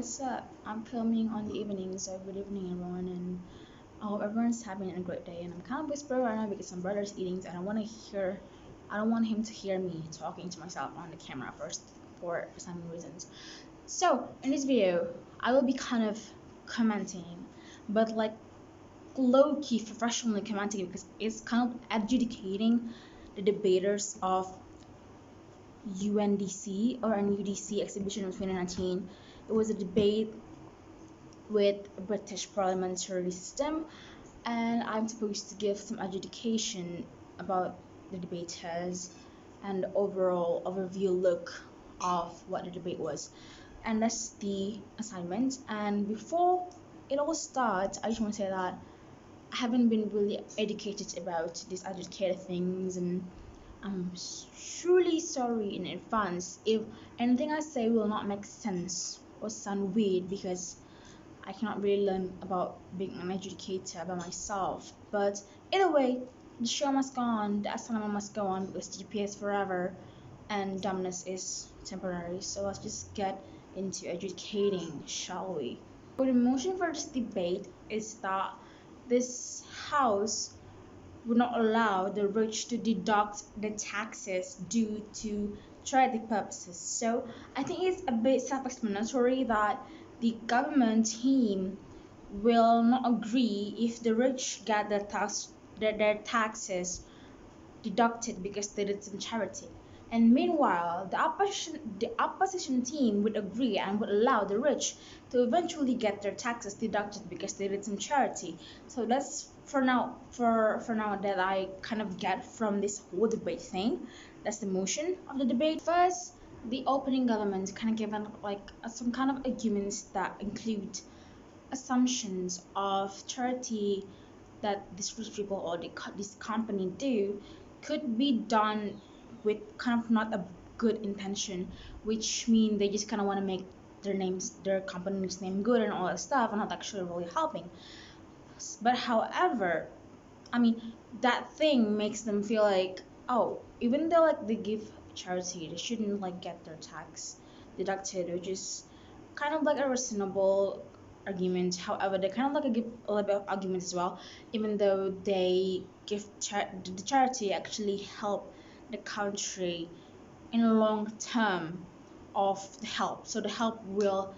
what's up? I'm filming on the evening, so good evening everyone, and I hope everyone's having a great day. And I'm kind of whispering right now because my brother's eating, and I don't want him to hear me talking to myself on the camera first for some reasons. So in this video, I will be kind of commenting, but like low-key professionally commenting because it's kind of adjudicating the debaters of UNDC or NUDC exhibition of 2019. It was a debate with British parliamentary system, and I'm supposed to give some adjudication about the debaters and overall overview look of what the debate was. And that's the assignment. And before it all starts, I just want to say that I haven't been really educated about these adjudicated things, and I'm truly sorry in advance if anything I say will not make sense or sound weird, because I cannot really learn about being an educator by myself. But either way, the show must go on, the assignment must go on, because GPS forever and dumbness is temporary. So let's just get into adjudicating, shall we? So the motion for this debate is that this house would not allow the rich to deduct the taxes due to charity purposes. So I think it's a bit self-explanatory that the government team will not agree if the rich get their taxes deducted because they did some charity. And meanwhile, the opposition team would agree and would allow the rich to eventually get their taxes deducted because they did some charity. So that's for now that I kind of get from this whole debate thing. That's the motion of the debate. First, the opening government kind of given like some kind of arguments that include assumptions of charity that these rich people or this company do could be done with kind of not a good intention, which mean they just kind of want to make their company's name good and all that stuff, and not actually really helping. But however, I mean, that thing makes them feel like, oh, even though like they give charity, they shouldn't like get their tax deducted, which is kind of like a reasonable argument. However, they kind of like give a little bit of argument as well, even though they give the charity actually help the country in a long term of the help. So the help will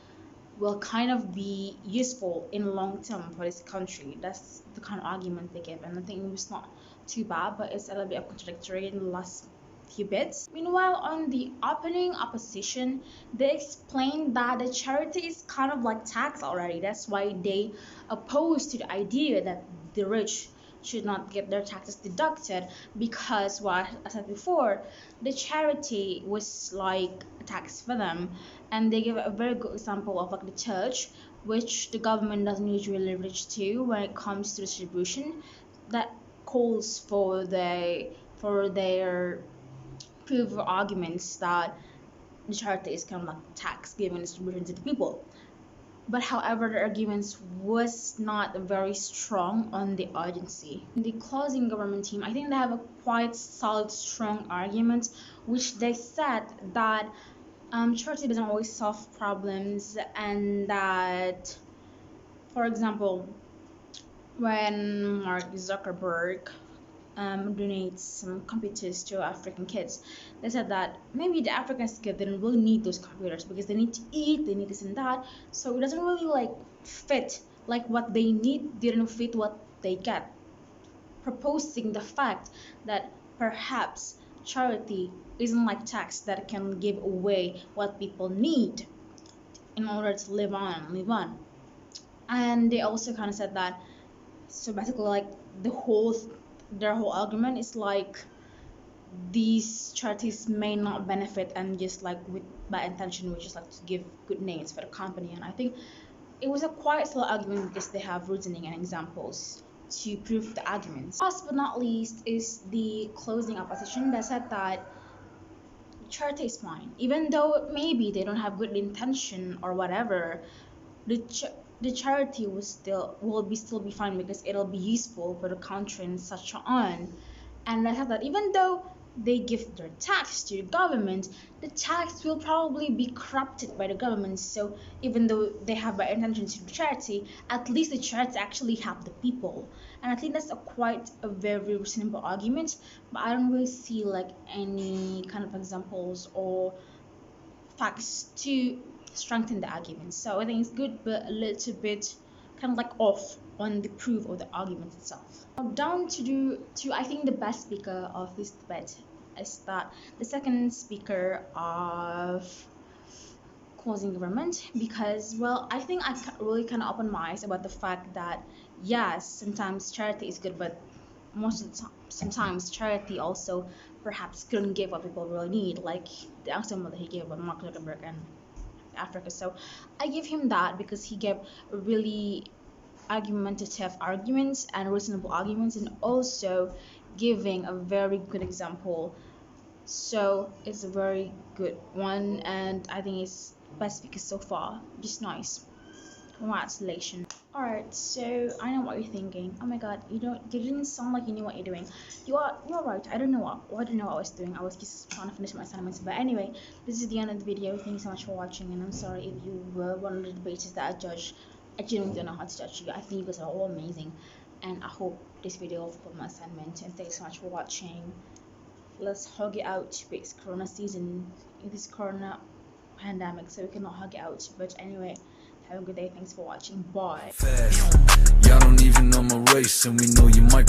kind of be useful in long term for this country. That's the kind of argument they give, and I think it's not too bad, but it's a little bit of contradictory in the last few bits. Meanwhile, on the opening opposition, they explained that the charity is kind of like tax already. That's why they oppose to the idea that the rich should not get their taxes deducted, because what I said before, the charity was like a tax for them. And they give a very good example of like the church, which the government doesn't usually reach to when it comes to distribution, that calls for their proof arguments that the charity is kind of like tax given distribution to the people. But however, the arguments was not very strong on the urgency. The closing government team, I think they have a quite solid, strong argument, which they said that charity doesn't always solve problems, and that, for example, when Mark Zuckerberg donates some computers to African kids, they said that maybe the African kids didn't really need those computers because they need to eat, they need this and that, so it doesn't really like fit, like what they need didn't fit what they get, proposing the fact that perhaps charity isn't like tax that can give away what people need in order to live on. And they also kind of said that, so basically like their whole argument is like these charities may not benefit and just like with bad intention, which is like to give good names for the company. And I think it was a quite slow argument because they have reasoning and examples to prove the arguments. Last but not least is the closing opposition that said that charity is fine, even though maybe they don't have good intention or whatever. The charity will still be fine because it'll be useful for the country and such on. And I thought that even though they give their tax to the government, the tax will probably be corrupted by the government. So even though they have bad intentions to charity, at least the charity actually help the people. And I think that's quite a very reasonable argument, but I don't really see like any kind of examples or facts to strengthen the argument. So I think it's good, but a little bit kind of like off on the proof of the argument itself. Now down to I think the best speaker of this debate is that the second speaker of closing government, because well, I think I really kind of open my eyes about the fact that yes, sometimes charity is good, but most of the time, sometimes charity also perhaps couldn't give what people really need, like the example that he gave about Mark Zuckerberg and Africa. So I give him that because he gave really argumentative arguments and reasonable arguments, and also giving a very good example. So it's a very good one, and I think it's best speaker so far. Just nice. Congratulations. Alright, so I know what you're thinking. Oh my god, you didn't sound like you knew what you're doing. You're right. I don't know what I was doing. I was just trying to finish my assignments. But anyway, this is the end of the video. Thank you so much for watching, and I'm sorry if you were one of the debaters that I judged. I genuinely don't know how to judge you. I think you guys are all amazing, and I hope this video will fulfill my assignment. And thanks so much for watching. Let's hug it out. It's Corona season. It is Corona pandemic, so we cannot hug it out. But anyway, have a good day. Thanks for watching. Bye. Y'all don't even know my race, and we know you might